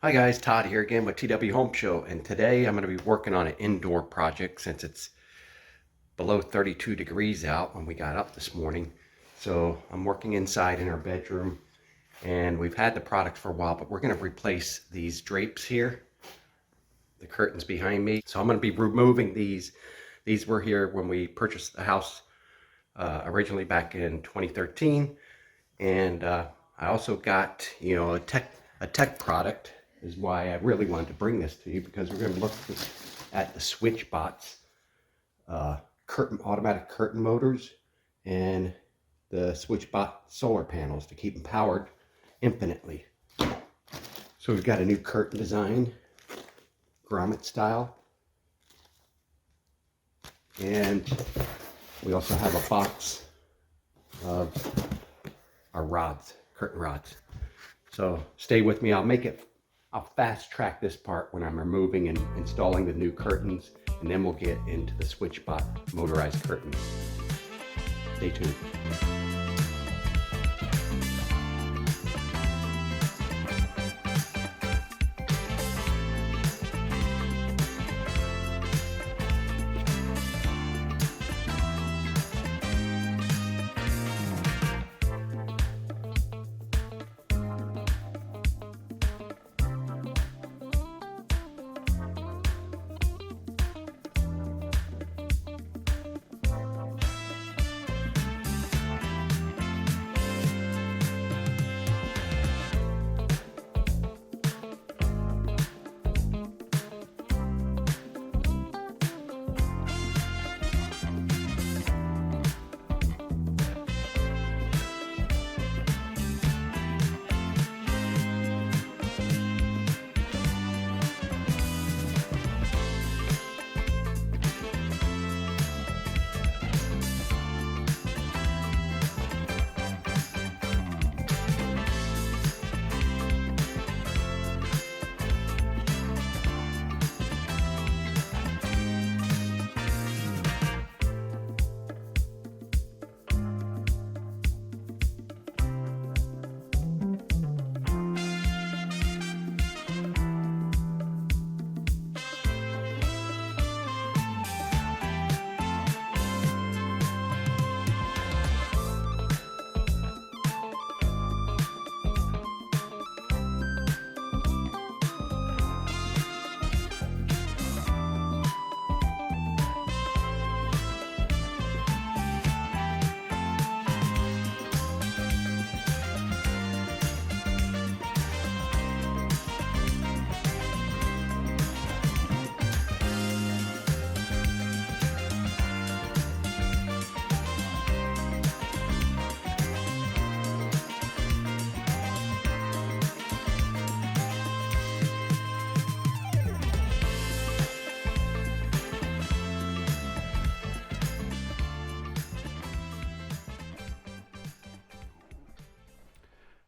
Hi guys, Todd here again with TW Home Show, and today I'm going to be working on an indoor project since it's below 32 degrees out when we got up this morning. So I'm working inside in our bedroom, and we've had the product for a while, but we're going to replace these drapes here, the curtains behind me. So I'm going to be removing these. These were here when we purchased the house originally back in 2013, and I also got, a tech product is why I really wanted to bring this to you, because we're going to look at the SwitchBot's automatic curtain motors and the SwitchBot solar panels to keep them powered infinitely. So we've got a new curtain design, grommet style, and we also have a box of our rods, curtain rods. So stay with me. I'll fast track this part when I'm removing and installing the new curtains, and then we'll get into the SwitchBot motorized curtains. Stay tuned.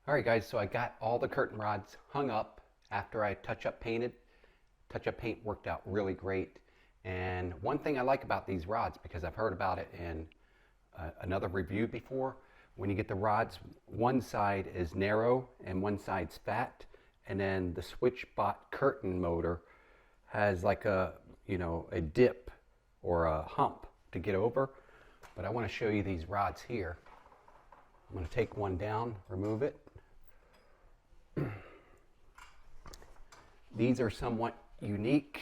All right guys, so I got all the curtain rods hung up after I touch-up painted. Touch-up paint worked out really great. And one thing I like about these rods, because I've heard about it in another review before, when you get the rods, one side is narrow and one side's fat, and then the SwitchBot curtain motor has like a dip or a hump to get over. But I want to show you these rods here. I'm going to take one down, remove it. These are somewhat unique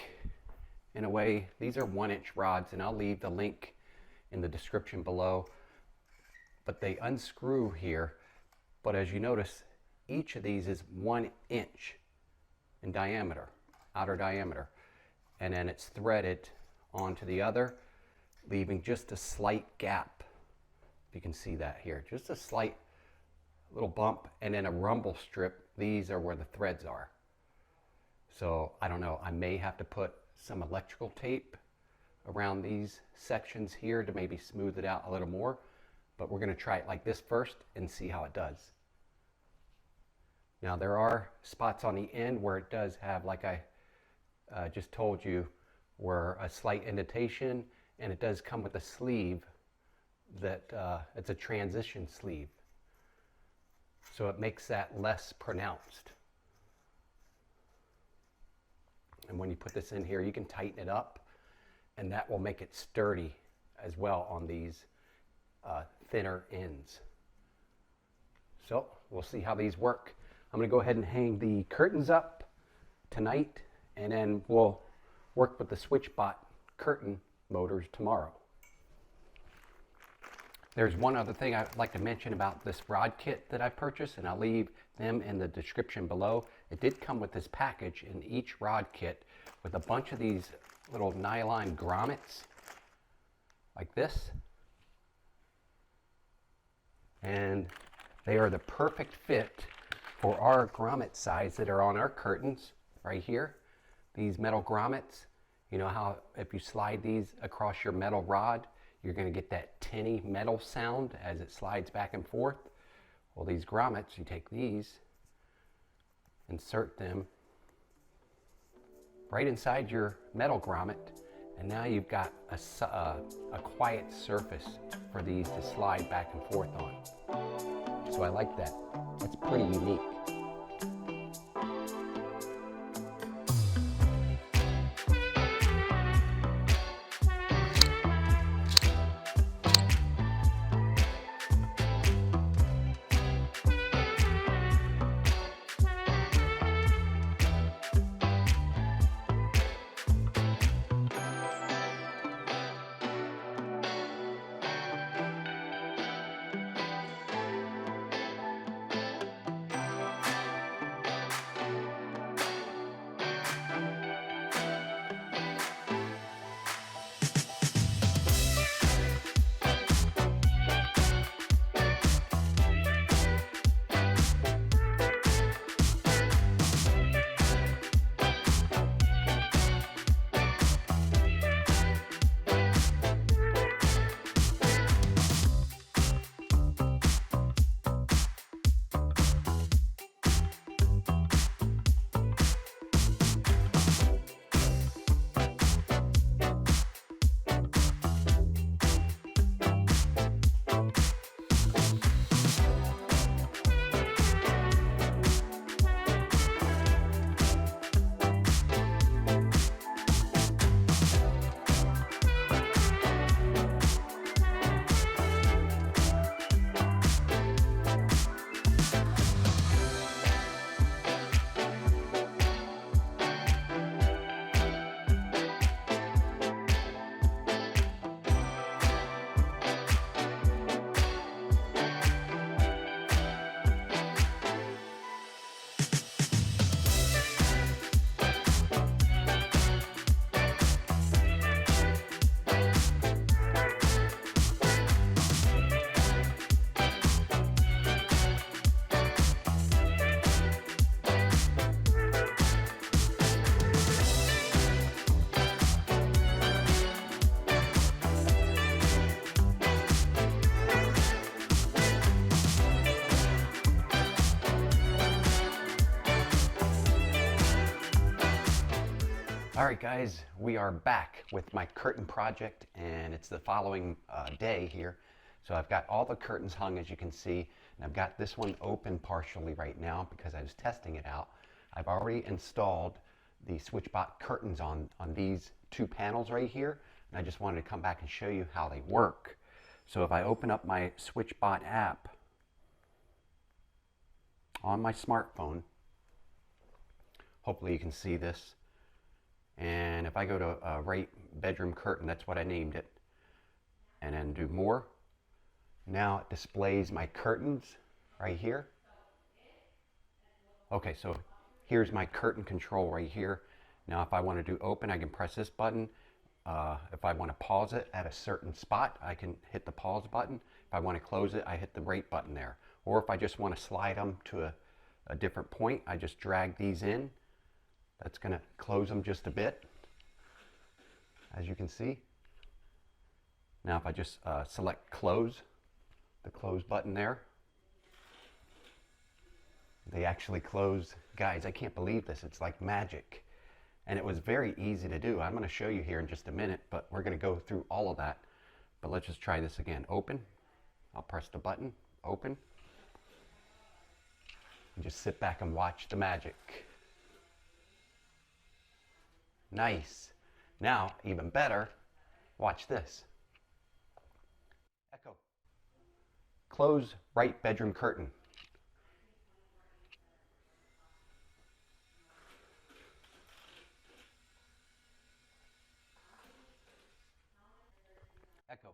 in a way. These are 1-inch rods, and I'll leave the link in the description below. But they unscrew here. But as you notice, each of these is 1 inch in diameter, outer diameter. And then it's threaded onto the other, leaving just a slight gap. If you can see that here, just a slight little bump, and then a rumble strip. These are where the threads are. So I don't know, I may have to put some electrical tape around these sections here to maybe smooth it out a little more, but we're going to try it like this first and see how it does. Now there are spots on the end where it does have, like I just told you, where a slight indentation, and it does come with a sleeve that it's a transition sleeve, so it makes that less pronounced. And when you put this in here, you can tighten it up, and that will make it sturdy as well on these thinner ends. So we'll see how these work. I'm going to go ahead and hang the curtains up tonight, and then we'll work with the SwitchBot curtain motors tomorrow. There's one other thing I'd like to mention about this rod kit that I purchased, and I'll leave them in the description below. It did come with this package in each rod kit with a bunch of these little nylon grommets like this. And they are the perfect fit for our grommet size that are on our curtains right here. These metal grommets, you know how if you slide these across your metal rod, you're going to get that tinny metal sound as it slides back and forth. Well, these grommets, you take these, insert them right inside your metal grommet, and now you've got a quiet surface for these to slide back and forth on. So I like that. That's pretty unique. All right, guys, we are back with my curtain project, and it's the following day here. So I've got all the curtains hung, as you can see, and I've got this one open partially right now because I was testing it out. I've already installed the SwitchBot curtains on these two panels right here, and I just wanted to come back and show you how they work. So if I open up my SwitchBot app on my smartphone, hopefully you can see this. And if I go to right bedroom curtain, that's what I named it, and then do more, now it displays my curtains right here. Okay, so here's my curtain control right here. Now if I want to do open, I can press this button. If I want to pause it at a certain spot, I can hit the pause button. If I want to close it, I hit the right button there. Or if I just want to slide them to a different point, I just drag these in. That's going to close them just a bit, as you can see. Now if I just select close, the close button there, they actually close. Guys, I can't believe this. It's like magic. And it was very easy to do. I'm going to show you here in just a minute, but we're going to go through all of that. But let's just try this again. Open. I'll press the button. Open. And just sit back and watch the magic. Nice. Now, even better, watch this. Echo. Close right bedroom curtain. Echo.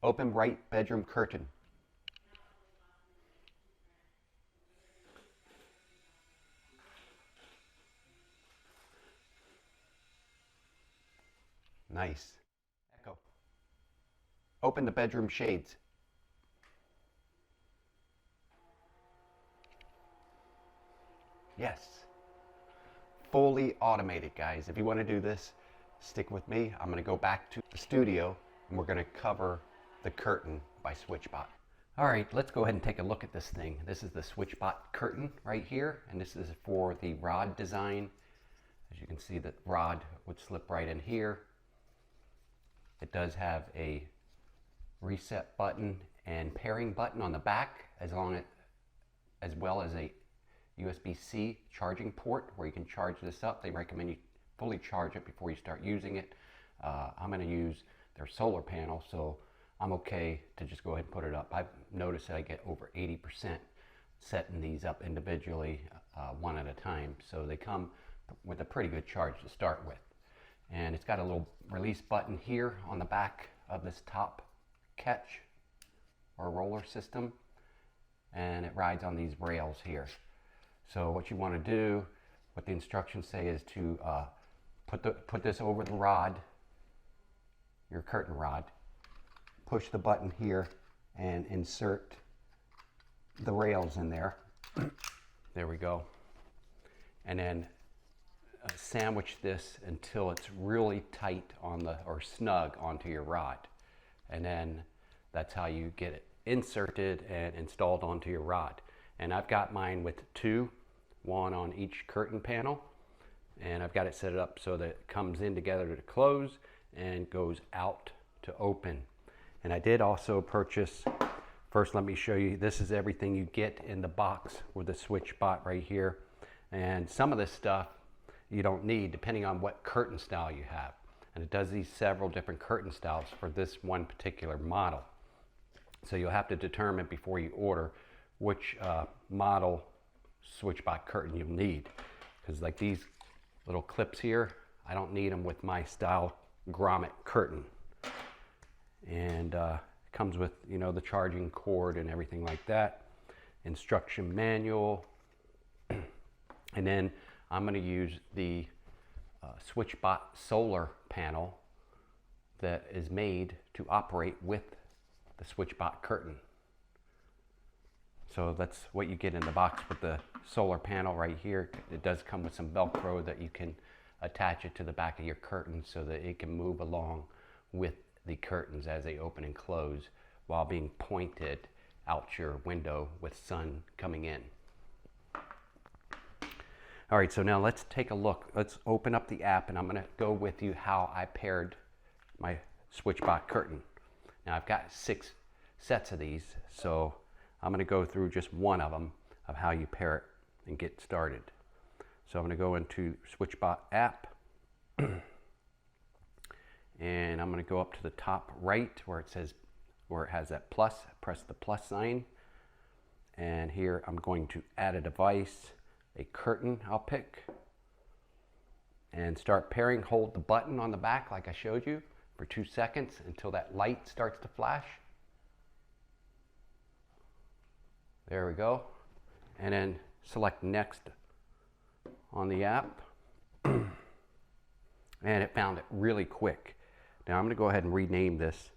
Open right bedroom curtain. Nice. Echo. Open the bedroom shades. Yes. Fully automated, guys. If you want to do this, stick with me. I'm going to go back to the studio and we're going to cover the curtain by SwitchBot. All right, let's go ahead and take a look at this thing. This is the SwitchBot Curtain right here, and this is for the rod design. As you can see, the rod would slip right in here. It does have a reset button and pairing button on the back, as well as a USB-C charging port where you can charge this up. They recommend you fully charge it before you start using it. I'm going to use their solar panel, so I'm okay to just go ahead and put it up. I've noticed that I get over 80% setting these up individually, one at a time. So they come with a pretty good charge to start with. And it's got a little release button here on the back of this top catch or roller system. And it rides on these rails here. So what you want to do, what the instructions say, is to put this over the rod, your curtain rod, push the button here and insert the rails in there. There we go. And then sandwich this until it's really tight on the, or snug onto your rod. And then that's how you get it inserted and installed onto your rod. And I've got mine with two, one on each curtain panel. And I've got it set up so that it comes in together to close and goes out to open. And I did also purchase, first let me show you, this is everything you get in the box with the SwitchBot right here. And some of this stuff you don't need depending on what curtain style you have. And it does these several different curtain styles for this one particular model. So you'll have to determine before you order which model SwitchBot curtain you'll need. Because like these little clips here, I don't need them with my style grommet curtain. And it comes with, you know, the charging cord and everything like that. Instruction manual. And then I'm going to use the SwitchBot solar panel that is made to operate with the SwitchBot curtain. So that's what you get in the box with the solar panel right here. It does come with some Velcro that you can attach it to the back of your curtain so that it can move along with the curtains as they open and close while being pointed out your window with sun coming in. All right, so now let's take a look. Let's open up the app and I'm going to go with you how I paired my SwitchBot curtain. Now I've got 6 sets of these, so I'm going to go through just one of them of how you pair it and get started. So I'm going to go into SwitchBot app and I'm going to go up to the top right where it says, where it has that plus, press the plus sign, and here I'm going to add a device, a curtain I'll pick, and start pairing. Hold the button on the back like I showed you for 2 seconds until that light starts to flash. There we go. And then select next on the app. And it found it really quick. Now I'm going to go ahead and rename this.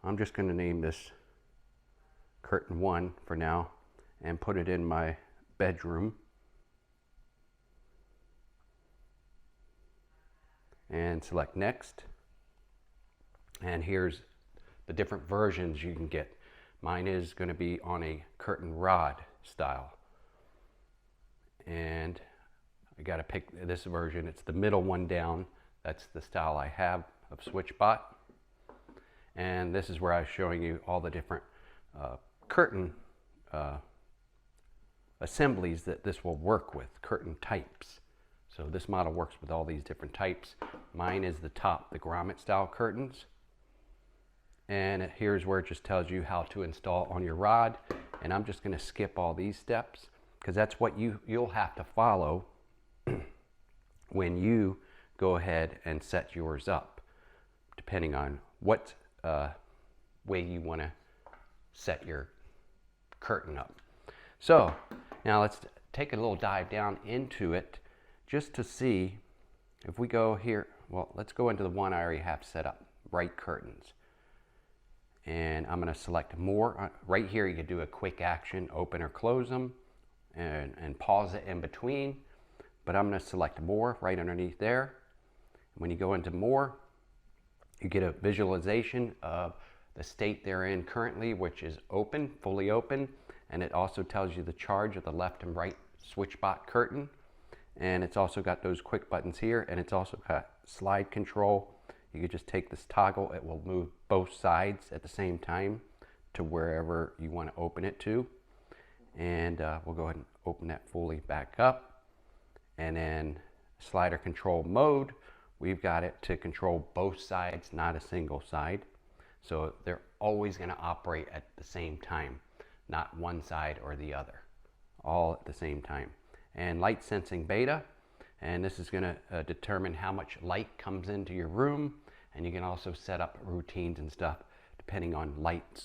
I'm just going to name this curtain 1 for now and put it in my bedroom. And select next. And here's the different versions you can get. Mine is going to be on a curtain rod style. And I got to pick this version. It's the middle one down. That's the style I have of SwitchBot. And this is where I was showing you all the different curtain assemblies that this will work with, curtain types. So this model works with all these different types. Mine is the top, the grommet style curtains. And here's where it just tells you how to install on your rod. And I'm just going to skip all these steps because that's what you'll have to follow when you go ahead and set yours up, depending on what way you want to set your curtain up. So now let's take a little dive down into it just to see if we go here. Well, let's go into the one I already have set up, bright curtains. And I'm going to select more. Right here you can do a quick action, open or close them, and pause it in between. But I'm going to select more right underneath there. When you go into more, you get a visualization of the state they're in currently, which is open, fully open. And it also tells you the charge of the left and right SwitchBot curtain. And it's also got those quick buttons here, and it's also got slide control. You can just take this toggle, it will move both sides at the same time to wherever you want to open it to. And we'll go ahead and open that fully back up. And then slider control mode, we've got it to control both sides, not a single side. So they're always going to operate at the same time, not one side or the other, all at the same time. And light sensing beta, and this is going to determine how much light comes into your room, and you can also set up routines and stuff depending on light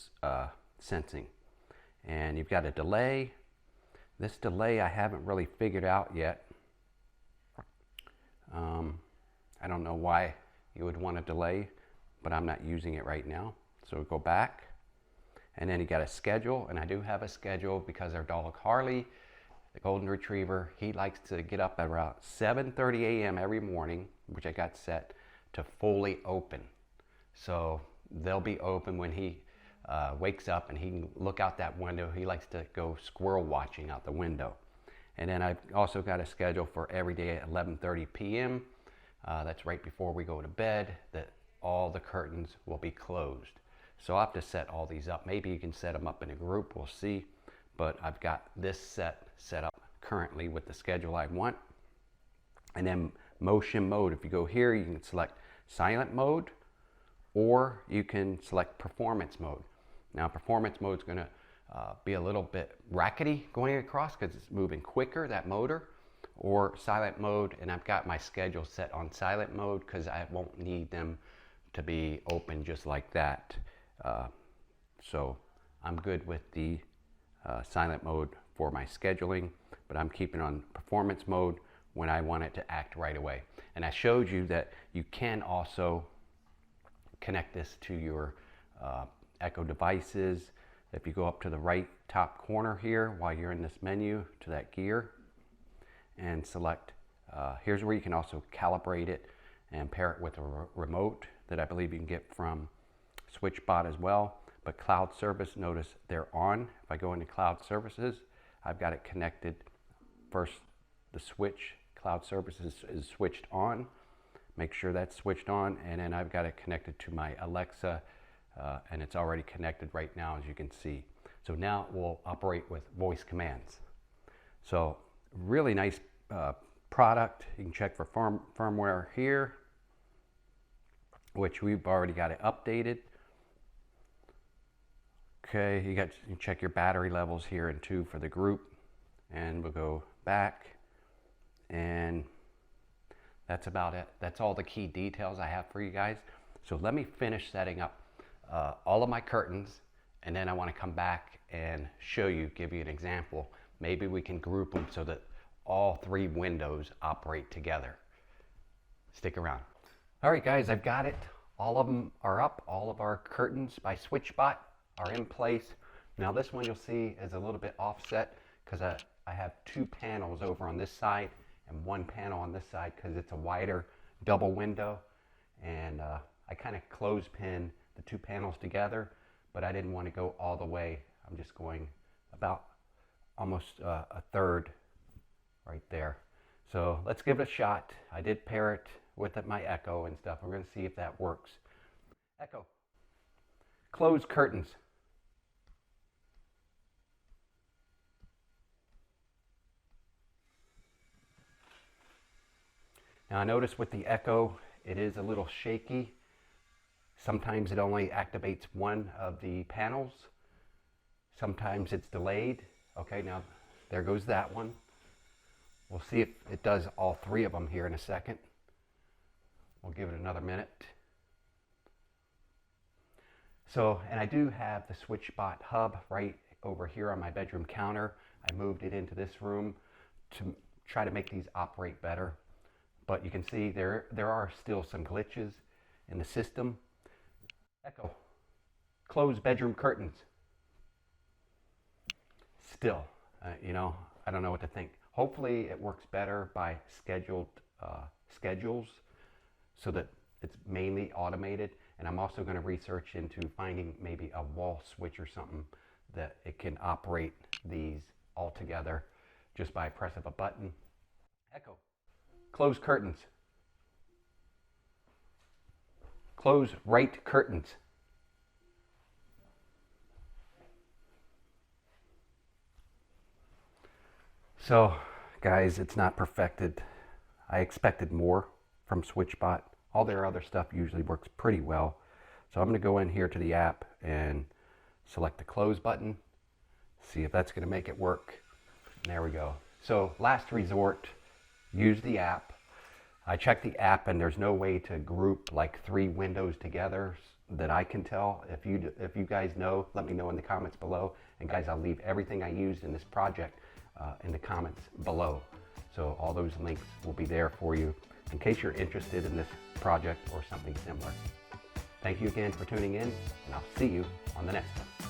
sensing. And you've got a delay. This delay I haven't really figured out yet. I don't know why you would want a delay, but I'm not using it right now. So go back, and then you got a schedule, and I do have a schedule because our dog Harley, the golden retriever, he likes to get up at around 7:30 a.m. every morning, which I got set to fully open. So they'll be open when he wakes up and he can look out that window. He likes to go squirrel watching out the window. And then I've also got a schedule for every day at 11:30 p.m. That's right before we go to bed, that all the curtains will be closed. So I'll have to set all these up. Maybe you can set them up in a group, we'll see. But I've got this set up currently with the schedule I want. And then motion mode, if you go here, you can select silent mode, or you can select performance mode. Now performance mode is going to be a little bit rackety going across because it's moving quicker, that motor, or silent mode. And I've got my schedule set on silent mode because I won't need them to be open just like that. So I'm good with the silent mode for my scheduling, but I'm keeping on performance mode when I want it to act right away. And I showed you that you can also connect this to your Echo devices. If you go up to the right top corner here while you're in this menu to that gear and select, here's where you can also calibrate it and pair it with a remote that I believe you can get from SwitchBot as well. But cloud service, notice they're on. If I go into cloud services, I've got it connected. First, the switch cloud services is switched on. Make sure that's switched on, and then I've got it connected to my Alexa, and it's already connected right now, as you can see. So now it will operate with voice commands. So really nice product. You can check for firmware here, which we've already got it updated. Okay, you can check your battery levels here and too for the group, and we'll go back, and that's about it. That's all the key details I have for you guys. So let me finish setting up all of my curtains, and then I want to come back and show you, give you an example. Maybe we can group them so that all three windows operate together. Stick around. All right, guys, I've got it. All of them are up. All of our curtains by SwitchBot are in place. Now this one you'll see is a little bit offset because I have two panels over on this side and one panel on this side because it's a wider double window, and I kind of clothespin the two panels together, but I didn't want to go all the way. I'm just going about almost a third right there. So let's give it a shot. I did pair it with my Echo and stuff. We're going to see if that works. Echo, close curtains. Now I notice with the Echo, it is a little shaky. Sometimes it only activates one of the panels. Sometimes it's delayed. Okay, now there goes that one. We'll see if it does all three of them here in a second. We'll give it another minute. So, and I do have the SwitchBot hub right over here on my bedroom counter. I moved it into this room to try to make these operate better. But you can see there are still some glitches in the system. Echo, close bedroom curtains. Still, you know, I don't know what to think. Hopefully it works better by schedules so that it's mainly automated. And I'm also going to research into finding maybe a wall switch or something that it can operate these all together just by press of a button. Echo, close curtains. Close right curtains. So, guys, it's not perfected. I expected more from SwitchBot. All their other stuff usually works pretty well. So I'm going to go in here to the app and select the close button. See if that's going to make it work. And there we go. So last resort, use the app. I checked the app and there's no way to group like 3 windows together that I can tell. If you guys know, let me know in the comments below. And guys, I'll leave everything I used in this project in the comments below. So all those links will be there for you in case you're interested in this project or something similar. Thank you again for tuning in, and I'll see you on the next one.